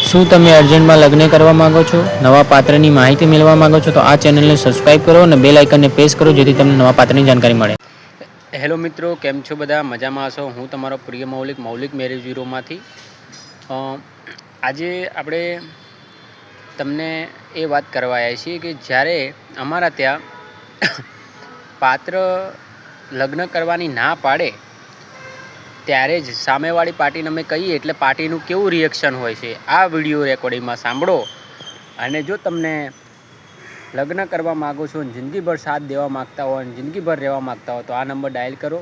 શું તમે અર્જન્ટમાં લગ્ન કરવા માંગો છો? નવા પાત્રની માહિતી મેળવવા માંગો છો? તો આ ચેનલને સબસ્ક્રાઇબ કરો અને બેલ આઇકનને પ્રેસ કરો જેથી તમને નવા પાત્રની જાણકારી મળે. હેલો મિત્રો, કેમ છો બધા? મજામાં હશો? હું તમારો પ્રિય મૌલિક મેરેજ બ્યુરોમાંથી. આજે આપણે તમને એ વાત કરવા આવ્યા છીએ કે જ્યારે અમારા ત્યાં પાત્ર લગ્ન કરવાની ના પાડે ત્યારે જ સામેવાળી પાર્ટીને અમે કહીએ એટલે પાર્ટીનું કેવું રિએક્શન હોય છે આ વિડીયો રેકોર્ડિંગમાં સાંભળો. અને જો તમને લગ્ન કરવા માગો છો અને જિંદગીભર સાથ દેવા માગતા હો અને જિંદગીભર રહેવા માગતા હો તો આ નંબર ડાયલ કરો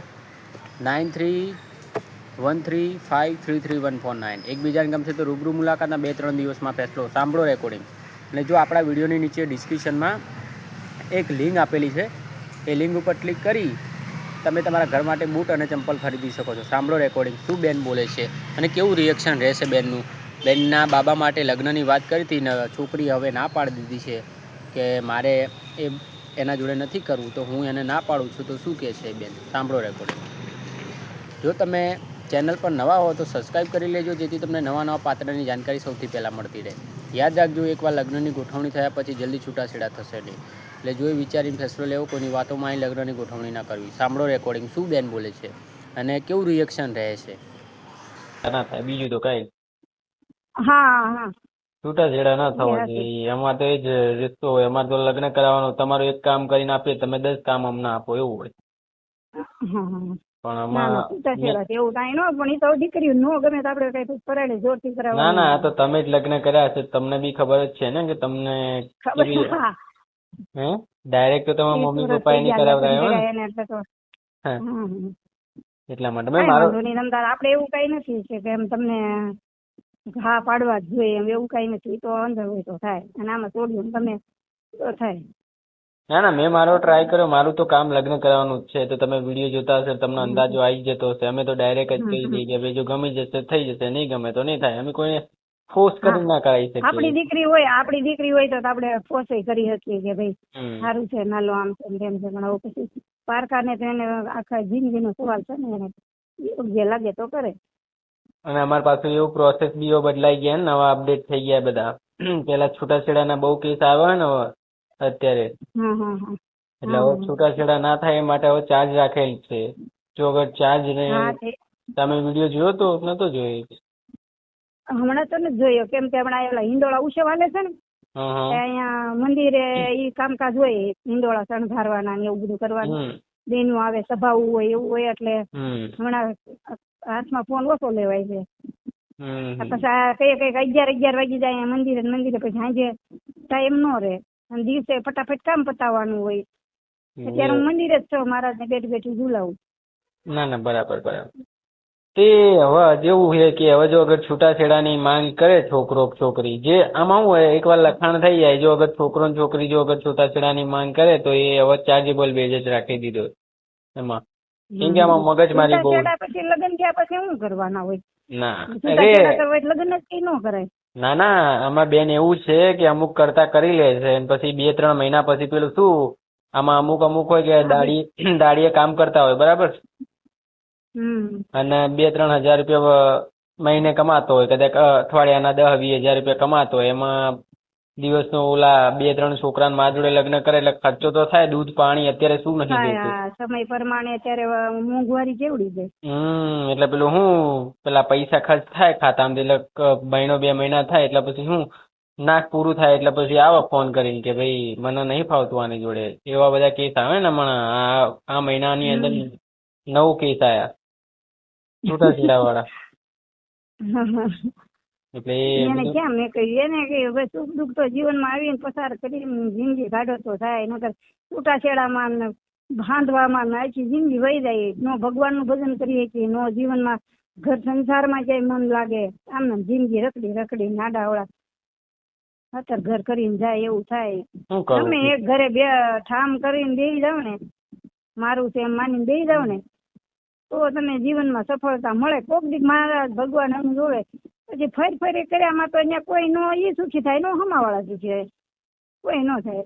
9313533149. એકબીજાને ગમશે તો રૂબરૂ મુલાકાતના 2-3 દિવસમાં ફેસલો. સાંભળો રેકોર્ડિંગ. અને જો આપણા વિડીયોની નીચે ડિસ્ક્રિપ્શનમાં એક લિંક આપેલી છે એ લિંક ઉપર ક્લિક કરી તમે તમારા ઘર માટે બૂટ અને ચંપલ ખરીદી શકો છો. સાંભળો રેકોર્ડિંગ, શું બેન બોલે છે અને કેવું રિએક્શન રહેશે બેનનું. બેનના બાબા માટે લગ્નની વાત કરી હતી ને છોકરી હવે ના પાડી દીધી છે કે મારે એના જોડે નથી કરવું, તો હું એને ના પાડું છું. તો શું કહે છે બેન? સાંભળો રેકોર્ડિંગ. જો તમે ચેનલ પર નવા હો તો સબસ્ક્રાઈબ કરી લેજો જેથી તમને નવા પાત્રની જાણકારી સૌથી પહેલાં મળતી રહે. યાદ રાખજો, એકવાર લગ્નની ગોઠવણી થયા પછી જલ્દી છૂટાછેડા થશે નહીં. એટલે જોઈ વિચારીને ફેસલો લેવો, કોઈની વાતોમાં અહીં લગ્નની ગોઠવણી ના કરવી. સાંભળો રેકોર્ડિંગ, શું બેન બોલે છે અને કેવું રિએક્શન રહે છે. ના થાય બીજું તો કઈ હા છૂટાછેડા ના થવા જોઈએ. એમાં તો એ જ રીતો હોય. અમારે તો લગ્ન કરાવવાનું, તમારું એક કામ કરીને આપીએ, તમે 10 કામ અમને આપો એવું હોય. પણ આમાં એવું કઈ ન, પણ એ તો દીકરી નો ગમે તો આપડે કઈ પરાડે જોરથી કરાવવાનું. ના ના, આ તો તમે જ લગ્ન કર્યા છે, તમને બી ખબર જ છે ને કે તમને હે ડાયરેક્ટ તો તમારા મમ્મી પપ્પા એની કરાવડાયો ને એટલા માટે મેં મારો આપડે એવું કઈ નથી કે એમ તમને ઘા પાડવા જ જોઈએ એમ એવું કઈ નથી. તો અંદર હોય તો થાય અને આમાં તોડ્યું તમે તો થાય. ના ના, મેં મારો ટ્રાય કર્યો. મારું તો કામ લગ્ન કરવાનું જ છે. તો તમે વિડીયો જોતા હશો, તમને અંદાજો આવી જતો હશે. અમે તો ડાયરેક્ટ જ કહી દઈએ કે ભાઈ જો ગમી જશે થઈ જશે, નહીં ગમે તો નહીં થાય. અમે કોઈને ફોર્સ કરી ના કરાવી શકીએ. આપણી દીકરી હોય તો આપણે ફોર્સ કરી શકીએ કે ભાઈ સારું છે, નાલો આમ છે તેમ છે. પણ હવે પછી પારકાને તો એને આખા જિંદગીનો સવાલ છે ને, એને યોગ્ય લાગે તો કરે. અને અમારી પાસે એવું પ્રોસેસ બી બદલાઈ ગયા ને, નવા અપડેટ થઈ ગયા બધા. પેલા છૂટાછેડાના બહુ કેસ આવ્યા ને અત્યારે, એટલે હવે છૂટાછેડા ના થાય એ માટે હવે ચાર્જ રાખેલ છે. જો અગર ચાર્જ ને તમે વિડીયો જોયો તો નતો જોયો? હમણાં તો નથી જોયો, કેમ કે હમણાં એલા હિંડોળા ઉત્સવ હાલે છે ને, અહીંયા મંદિરે ઈ કામકાજ હોય, હિંડોળા શણગારવાના ને એવું બધું કરવાનું, બેનું આવે, સભાવું હોય, એવું હોય. એટલે હમણાં હાથમાં ફોન ઓછો લેવાય છે. પછી કઈ 11 વાગી જાય મંદિરે પછી સાંજે ટાઈમ નો રહે અને દિવસે ફટાફટ કામ પતાવવાનું હોય. અત્યારે હું મંદિરે જ છું, મહારાજ ને બેઠી ઝુલાવું. ના ના, બરાબર બરાબર. તે હવે જેવું છે કે હવે જો અગર છૂટાછેડાની માંગ કરે છોકરો છોકરી, જે આમાં શું હોય, એકવાર લખાણ થઈ જાય, જો અગર છોકરો ને છોકરી જો અગર છૂટાછેડાની માંગ કરે તો એ હવે ચાર્જેબલ બેઝ જ રાખી દીધો એમાં. કેમ કે આમાં મગજમારી બહુ. પછી લગ્ન થયા પછી શું કરવાના હોય? ના લગ્ન જ કઈ ન કરાય. ના ના, આમાં બેન એવું છે કે અમુક કરતા કરી લે છે પછી 2-3 મહિના પછી પેલું શું, આમાં અમુક હોય કે દાડીએ કામ કરતા હોય, બરાબર, અને 2-3 હજાર રૂપિયા મહિને કમાતો હોય, કદાચ અઠવાડિયાના 10-20 હજાર રૂપિયા કમાતો હોય. એમાં દિવસનો ઓલા 2-3 છોકરાને મા જોડે લગ્ન કરે એટલે ખર્ચો તો થાય. દૂધ પાણી અત્યારે શું નથી જોઈતું સમય પ્રમાણે, અત્યારે મોંઘવારી કેવડી છે. એટલે પેલું હું પેલા પૈસા ખર્ચ થાય ખાતામાં, એટલે 1-2 મહિના થાય એટલે પછી શું નાક પૂરું થાય એટલે પછી આવો ફોન કરીને કે ભાઈ મને નહીં ફાવતું આની જોડે. એવા બધા કેસ આવે ને હમણાં આ મહિનાની અંદર 9 કેસ આયા છૂટાછેડા વાળા. એટલે એને કેમ મેં કહ્યું, એને કહ્યું સુખ દુઃખ તો જીવનમાં આવીને પસાર કરીને જિંદગી કાઢો તો થાય, નકર છૂટાછેડામાં બાંધવામાં આખી જિંદગી વહી જાય. નો ભગવાનનું ભજન કરીએ કે નો જીવનમાં ઘર સંસારમાં ક્યાંય મન લાગે. આમ જિંદગી રખડી નાડાવડા અત્યારે ઘર કરીને જાય એવું થાય. તમે એક ઘરે બે ઠામ કરીને બેસી જાવ ને, મારું છે એમ માનીને બેસી જાવ ને, તો તમે જીવનમાં સફળતા મળે. કોક દીક મહારાજ ભગવાન એમ જોડે. પછી ફરી કર્યામાં તો અહીંયા કોઈ નો ઈ સુખી થાય, નો હમાવાળા સુખી થાય, કોઈ નો થાય.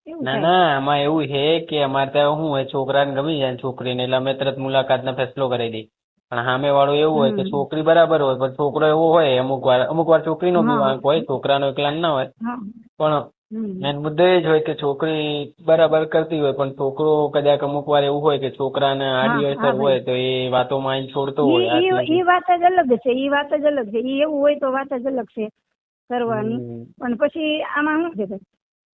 ના ના, આમાં એવું છે કે અમારે ત્યાં શું હોય, છોકરાને ગમી જાય છોકરીને એટલે અમે તરત મુલાકાતનો ફેસલો કરી દઈએ. પણ સામે વાળું એવું હોય કે હમ. છોકરી બરાબર હોય પણ છોકરો એવો હોય અમુક વાર છોકરીનો બી હા વાંક હોય, છોકરાનો એકલા ના હોય. હા પણ હમ. મેન મુદ્દો એ જ હોય કે છોકરી બરાબર કરતી હોય પણ છોકરો કદાચ અમુક વાર એવું હોય કે છોકરાને હા આડી હા અસર હોય ભાઈ, તો એ વાતોમાં આઈને છોડતો હોય ઈ ઈ આટલી. ઈ વાત જ અલગ છે, ઈ વાત જ અલગ છે. ઈ એવું હોય તો વાત જ અલગ છે કરવાની. હમ પણ પછી આમાં શું છે ભાઈ,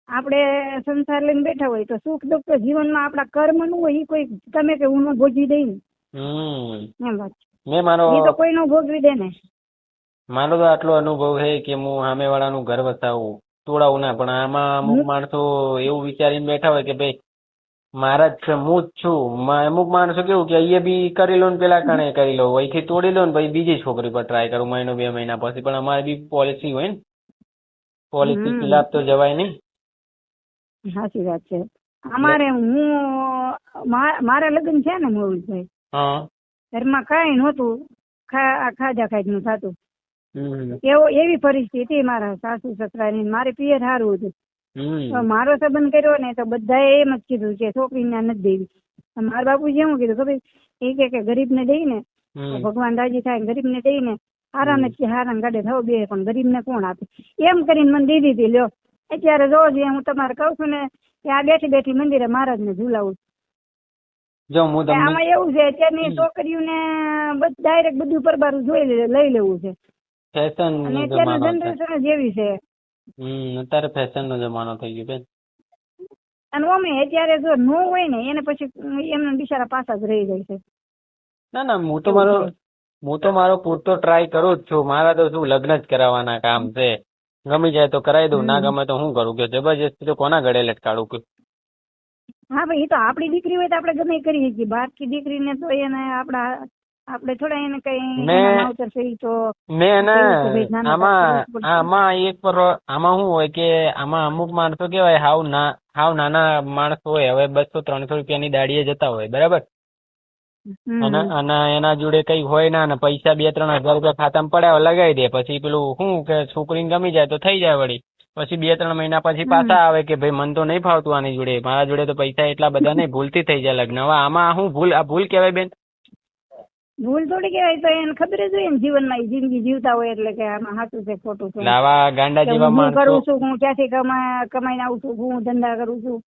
આપણે સંસાર લઈને બેઠા હોય તો સુખ દુઃખ તો જીવનમાં આપણા કર્મનું હોય. ઈ કોઈ તમે કે હું ભોગવી દઈ ને હમ એમ વાત છે. મેં મારો ઈ તો કોઈ નો ભોગવી દે ને. મારો તો આટલો અનુભવ છે કે હું સામે વાળાનું ઘર વસાવું તોડાવું ના, પણ આમાં અમુક હું માણસો એવું વિચારીને બેઠા હોય કે ભાઈ મારા જ છે, હું જ છું. અમુક માણસો કેવું કે અહીંયા બી કરી લો ને પેલા કણે કરી લો, અહીંથી તોડી લો ને પછી બીજી છોકરી પર ટ્રાય કરું મહિનો 2 મહિના પછી. પણ અમારે બી પોલિસી હોય ને, પોલિસી ખિલાફ તો જવાય નહીં. સાચી વાત છે. અમારે મારા લગ્ન છે ને મોહનભાઈ, હા. ઘરમાં કાંઈ નહોતું, ખાધા ખાધનું થતું. હમ એવી પરિસ્થિતિ મારા સાસુ સસરાની. મારે પિયર સારું હતું. તો હમ મારો સંબંધ કર્યો ને તો બધાએ એમ જ કીધું કે છોકરીને નથી દેવી. મારા બાપુજી એવું કીધું કે ભાઈ કે ગરીબને દઈ ને તો હમ ભગવાન રાજી થાય, ગરીબને દઈ ને હારા હમ નથી, હારા ગાડે થવું બે, પણ ગરીબને કોણ આપે. એમ કરીને મને દીધી હતી. લ્યો અત્યારે રોજ હું તમારે કહું છું ને કે આ બેઠી બેઠી મંદિરે મહારાજને ઝુલાવું. જો હું તમને આમાં એવું છે અત્યારની છોકરીઓને ડાયરેક્ટ બધું પરબારું લઈ લેવું છે. ફેશન અને નો અત્યારનું જમાનો છે. જનરેશન જ એવી છે. અત્યારે ફેશન નો જમાનો થઈ ગયો બેન. અને ઓમે અત્યારે જો નો હોય ને એને પછી એમને બિચારા પાછા જ રહી જાય છે. ના ના, એવું છે. હું તો મારો પૂરતો ટ્રાય કરું જ છું. મારા તો શું લગ્ન જ કરાવવાના કામ છે. ગમી જાય તો કરાવી દઉં, ના ગમે તો હું કરું કે જબરજસ્તી તો કોના ગળે લટકાડું કે. હા ભાઈ, એ તો આપણી દીકરી હોય તો આપણે ગમે એ કરી શકીએ. બહારની દીકરીને તો એને આપણે થોડા એને કઈ એના મેં માવતર છે ઈ તો મેં એને કેવું કે ભાઈ ના ના તારે કરવું જ પડશે. આમાં શું હોય કે આમાં અમુક માણસો કેવાય હાવ નાના માણસ હોય, હવે 200-300 રૂપિયાની દાડીએ જતા હોય બરાબર, અને હમ અને એના જોડે કઈ હોય ના, ને પૈસા 2-3 હજાર રૂપિયા ખાતામાં પડ્યા હોય લગાવી દે. પછી પેલું શું કે છોકરીને ગમી જાય તો થઈ જાય વળી. પછી 2-3 મહિના પછી હમ પાછા આવે કે ભાઈ મને તો નહીં ફાવતું આની જોડે, મારા જોડે તો પૈસા એટલા બધા નહીં, ભૂલથી થઈ જાય લગ્ન. હવે આમાં શું ભૂલ કહેવાય બેન? ભૂલ થોડી કહેવાય. તો એને ખબર જ હોય ને જીવનમાં, એ જિંદગી જીવતા હોય એટલે કે આમાં સાચું છે ખોટું છે. એટલે આવા ગાંડા કે જેવા હું માણસો કરું છું, હું ક્યાંથી કમાઈને આવું છું, હું ધંધા કરું છું,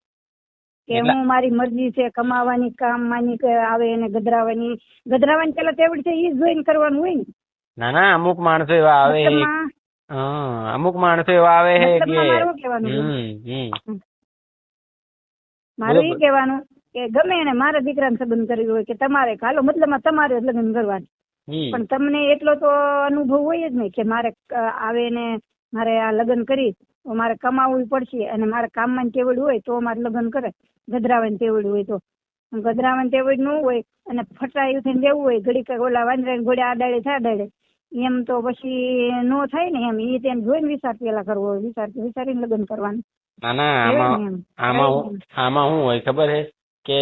કે એટલે હું મારી મરજી છે કમાવાની, કામવાની આવે એને ગધરાવાની પેલા તેવડ છે એ જોઈને કરવાનું હોય ને. ના અમુક માણસો એવા આવે છે. મતલબમાં અમુક માણસો એવા આવે છે કે મતલબમાં મારું શું કહેવાનું છે, બોલો મારું એ કહેવાનું કે ગમે એને મારા દીકરાને સંબંધ કર્યો હોય કે તમારે હાલો, મતલબમાં તમારે જ લગ્ન કરવાનું. પણ તમને એટલો તો અનુભવ હોય જ ને કે મારે આવે ને મારે આ લગ્ન કરી તો મારે કમાવવું પડશે, અને મારે કામમાં ટેવડ હોય તો મારે લગ્ન કરે. ગધરાવાની ટેવડ હોય તો, ગધરાવાની ટેવડ ન હોય અને ફટાયું થઈને રહેવું હોય, ઘડીક ઓલા વાંદરા ઘોડે આડાડે થાડાડે એમ તો પછી નો થાય ને. એમ એ તેમ જોઈને વિચાર પેલા કરવો હોય, વિચારીને લગ્ન કરવાનું. આમાં શું હોય ખબર છે કે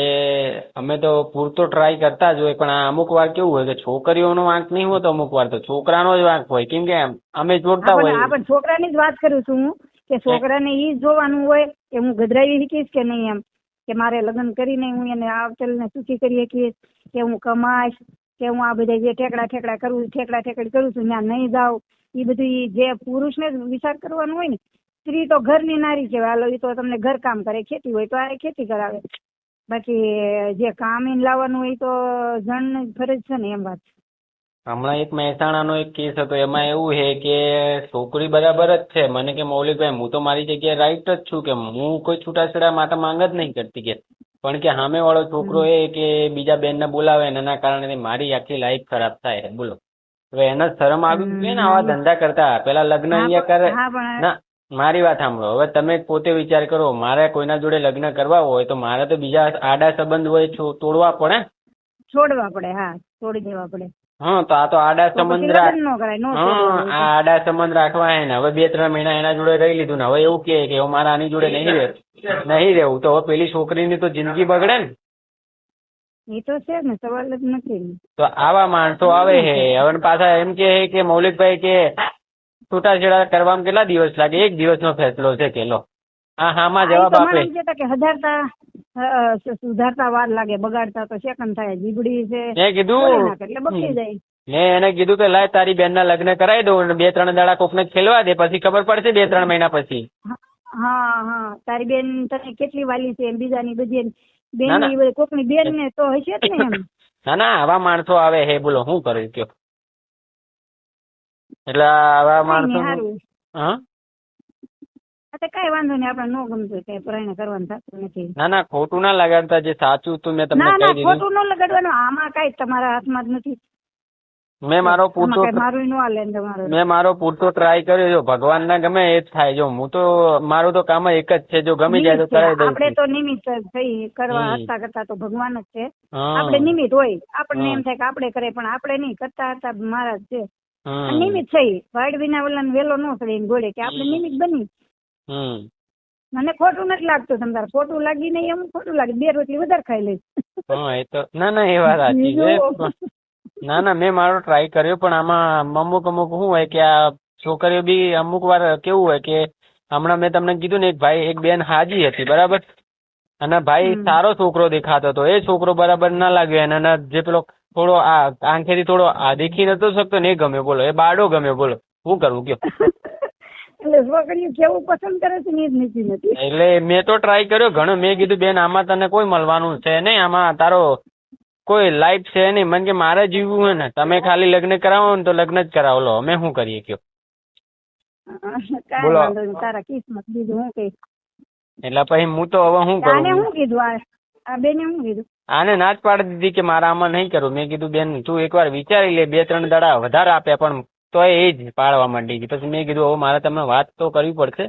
અમે તો પૂરતો ટ્રાય કરતા જ હોય, પણ આ અમુક વાર કેવું હોય કે છોકરીઓનો વાંક નહીં હોતો, અમુક વાર તો છોકરાનો જ વાંક હોય. કેમ કે અમે જોડતા હોય. આપણે છોકરાની જ વાત કરું છું હું, કે છોકરાને ઈ જોવાનું હોય કે હું ગધરાવી શીખીશ કે નહીં, એમ કે મારે લગ્ન કરીને હું એને આવતલને સુખી કરી શકીશ, કે હું કમાઈશ, કે હું આ બધા જે ઠેકડા ઠેકડી કરું છું ત્યાં નહીં જાઉં. એ બધું જે પુરુષને જ વિચાર કરવાનું હોય ને. સ્ત્રી તો ઘરની નારી કહેવાય. હાલો, એ તો તમને ઘર કામ કરે, ખેતી હોય તો આ ખેતી કરાવે. બાકી જે કામીને લાવવાનું હોય તો જણની ફરજ છે ને, એમ વાત. હમણાં એક મહેસાણાનો એક કેસ હતો, એમાં એવું છે કે છોકરી બરાબર જ છે. મને કે મૌલિકભાઈ હું તો મારી જગ્યાએ રાઈટ જ છું, કે હું કોઈ છૂટાછેડા માટે માંગ જ નહીં કરતી, કે પણ કે સામે વાળો છોકરો એ કે બીજા બેનને બોલાવે એના કારણે મારી આખી લાઈફ ખરાબ થાય. બોલો, હવે એને શરમ આવી જોઈએ ને આવા ધંધા કરતા પેલા લગ્ન અહીંયા કરે ના. મારી વાત સાંભળો, હવે તમે પોતે વિચાર કરો, મારે કોઈના જોડે લગ્ન કરવા હોય તો મારે તો બીજા આડા સંબંધ હોય તોડવા પડે, છોડવા પડે. હા, છોડી દેવા પડે. તો આ તો આડા સંબંધ આડા સંબંધ રાખવા હે ને. હવે 2-3 મહિના એના જોડે રહી લીધું ને હવે એવું કે મારે આની જોડે નહીં રહેવું, તો હવે પેલી છોકરીની તો જિંદગી બગડે ને. એ તો છે ને, સવાલ જ નથી. તો આવા માણસો આવે છે. હવે પાછા એમ કે મૌલિકભાઈ કે છૂટાછેડા કરવામાં કેટલા દિવસ લાગે? 1 દિવસનો ફેસલો છે કે લો. હામાં જવાબ આપે. માણસ કહેતા કે સુધારતા વાર લાગે, બગાડતા તો સેકન્ડ થાય. જીબડી છે મેં કીધું બોલી નાખે એટલે બગડી જાય. મેં એને કીધું કે લાય તારી બેનના લગ્ન કરાવી દઉં અને 2-3 દાડા કોકને ખેલવા દે, પછી ખબર પડશે 2-3 મહિના પછી. હા તારી બેન તને કેટલી વાલી છે એમ, બીજાની બધી ના, ના. બેન કોકની બેન ને તો હશે જ ને એમ. ના આવા માણસો આવે હે, બોલો શું કરું કયો. એટલે આવા માણસો સારું હા કઈ વાંધો નહીં, આપણે ન ગમતું કઈ પ્રયત્ન કરવાનું થતું નથી. ના ખોટું ના લગાડતા, જે સાચું હતું મેં તમને ના કહી દીધું. ખોટું ન લગાડવાનું, આમાં કઈ તમારા હાથમાં જ નથી. મેં મારો પૂરતો આમાં કઈ મારું ન હાલે ને તમારું. મેં મારો પૂરતો ટ્રાય કર્યો. જો ભગવાન ના ગમે એ જ થાય. જો હું તો મારું તો કામ એક જ છે, જો ગમી જાય તો કરાવી દઉં આપણે છું. તો નિમિત્ત થઈ કરવા હસતા કરતા તો ભગવાન જ છે. હા. આપણે નિમિત્ત હોય, આપણને એમ થાય કે આપણે કરે, પણ આપણે નહીં કરતા હતા મહારાજ છે. હમ. નિમિત્ત થઈ, વાડ વિના વલન વેલો ન ચડે ઘોડે, કે આપણે નિમિત્ત બની. હમ. મને ખોટું નથી લાગતું, તમારે ખોટું લાગી નહીં એમ ખોટું લાગે, 2 રોટલી વધારે ખાઈ લઈશ. હા એ તો ના એ વાત સાચી છે. ના મેં મારો ટ્રાય કર્યો, પણ આમાં અમુક શું હોય કે આ છોકરીઓ બી અમુક વાર કેવું હોય કે હમણાં મેં તમને કીધું ને, એક બેન હાજી હતી બરાબર, અને ભાઈ સારો છોકરો દેખાતો હતો. એ છોકરો બરાબર ના લાગ્યો એને, અને જે પેલો થોડો આ આંખેથી થોડો દેખી નતો શકતો ને, એ ગમ્યો બોલો, એ બાડો ગમ્યો બોલો, શું કરવું કયો. એટલે છોકરીઓ કેવું પસંદ કરે છે ને એ જ નીચી નથી. એટલે મેં તો ટ્રાય કર્યો ઘણો. મેં કીધું બેન આમાં તને કોઈ મળવાનું છે નહીં, આમાં તારો કોઈ લાઈફ છે નહીં. મને કે મારે જીવવું હોય ને, તમે ખાલી લગ્ન કરાવો ને તો લગ્ન જ કરાવો, લો અમે શું કરીએ કયો. કાંઈ વાંધો નહીં, તારા કિસ્મત, બીજું હું કઈ. એટલે પછી હું તો હવે શું આને કરું. શું કીધું, આ બેને શું કીધું? આને ના જ પાડી દીધી કે મારા આમાં નહીં કરું. મેં કીધું બેન તું એકવાર વિચારી લે, 2-3 દાડા વધારે આપ્યા પણ તો એ જ પાડવા માંડી ગઈ. પછી મેં કીધું હવે મારે તમને વાત તો કરવી પડશે.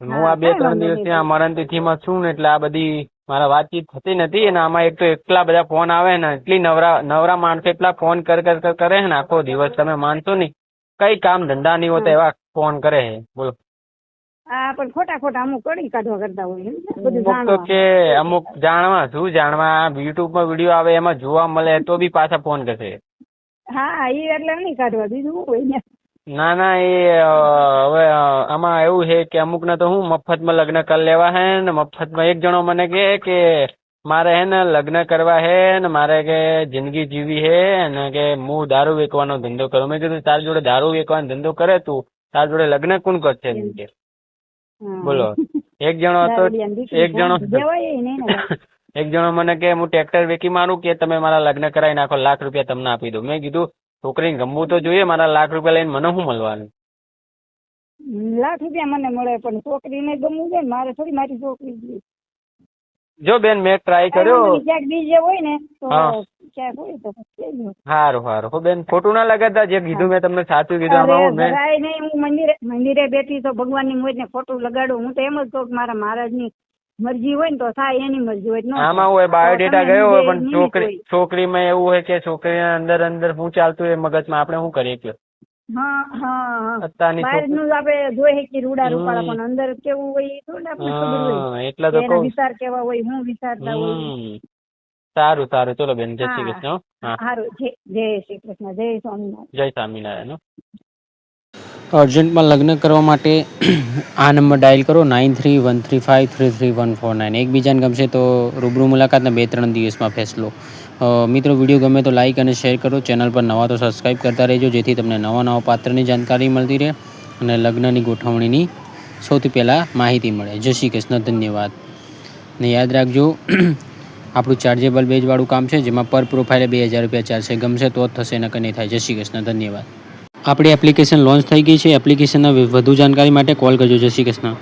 હું આ 2-3 દિવસથી આ મરણતિથિમાં છું ને, એટલે આ બધી મારા વાતચીત થતી નથી. અને આમાં એક તો એટલા બધા ફોન આવે ને, એટલી નવરા માણસો એટલા ફોન કરે ને આખો દિવસ, તમે માનશો નહીં. કઈ કામ ધંધા નહીં હોતા એવા ફોન કરે છે બોલો. આ પણ ખોટા અમુક કડી કાઢવા કરતા હોય એમ ને, બધું અમુક તો જાણવા. કે અમુક શું જાણવા, યુટ્યુબમાં વિડીયો આવે એમાં જોવા મળે તો બી પાછા ફોન કરશે. હા એ એટલે નહીં કાઢવા, બીજું શું હોય ને. ના એ હવે આમાં એવું છે કે અમુક ને તો હું મફતમાં લગ્ન કરી લેવા હે ને, મફતમાં એક જણો મને કે મારે હે ને લગ્ન કરવા હે ને, મારે કે જિંદગી જીવી હે ને, કે હું દારૂ વેચવાનો ધંધો કરું. મેં કીધું તારી જોડે દારૂ વેચવાનો ધંધો કરે તું, તારી જોડે લગ્ન કોણ કરશે એમ કે. બોલો એક જણો મને કે હું ટ્રેક્ટર વેચી મારું કે તમે મારા લગ્ન કરાવી નાખો, ₹1,00,000 તમને આપી દો. મેં કીધું છોકરીને ગમવું તો જોઈએ, મારા ₹1,00,000 લઈને મને શું મળવાનું. ₹1,00,000 મને મળે પણ છોકરીને ગમવું છે, મારે થોડી મારી છોકરી જોઈએ. જો બેન મેં ટ્રાય કર્યો. ક્યાંક બીજે હોય ને તો ક્યાંક હોય તો સારું હો બેન, ખોટું ના લગાડતા. જે કીધું મેં તમને સાચું કીધું. આમાં નહીં, હું મંદિરે બેઠી તો ભગવાનની મોજ ને ખોટું લગાડું. હું તો એમ જ કહું કે મારા મહારાજની મરજી હોય ને તો થાય, એની મરજી હોય ન. આમાં હોય બાયોડેટા ગયો હોય, પણ છોકરીમાં એવું હોય કે છોકરીના અંદર શું ચાલતું હોય મગજમાં, આપણે શું કરીએ કયો. બહારનું આપણે જોઈએ કે રૂડા રૂપાળા, પણ અંદર કેવું હોય એ થોડું આપણે ખબર હોય. એટલે તો એના વિચાર કેવા હોય, હું વિચારતા હોય. સારું ચલો બેન, જય શ્રી કૃષ્ણ. સારું, જય શ્રી કૃષ્ણ, જય સ્વામિનારાયણ. જય સ્વામિનારાયણ. અર્જન્ટમાં લગ્ન કરવા માટે આ નંબર ડાયલ કરો 9313533149. એકબીજાને ગમશે તો રૂબરૂ મુલાકાતના 2-3 દિવસમાં ફેસલો. મિત્રો વિડીયો ગમે તો લાઇક અને શેર કરો. ચેનલ પર નવા તો સબસ્ક્રાઈબ કરતા રહેજો, જેથી તમને નવા પાત્રની જાણકારી મળતી રહે અને લગ્નની ગોઠવણીની સૌથી પહેલાં માહિતી મળે. જય શ્રી કૃષ્ણ, ધન્યવાદ. ને યાદ રાખજો આપણું ચાર્જેબલ બેજવાળું કામ છે, જેમાં પર પ્રોફાઇલે ₹2,000 ચાર્જ છે. ગમશે તો જ થશે, નકર નહીં થાય. જય શ્રી કૃષ્ણ, ધન્યવાદ. આપણી એપ્લિકેશન લોન્ચ થઈ ગઈ છે. એપ્લિકેશનના વધુ જાણકારી માટે કોલ કરજો. જય શ્રી કૃષ્ણ.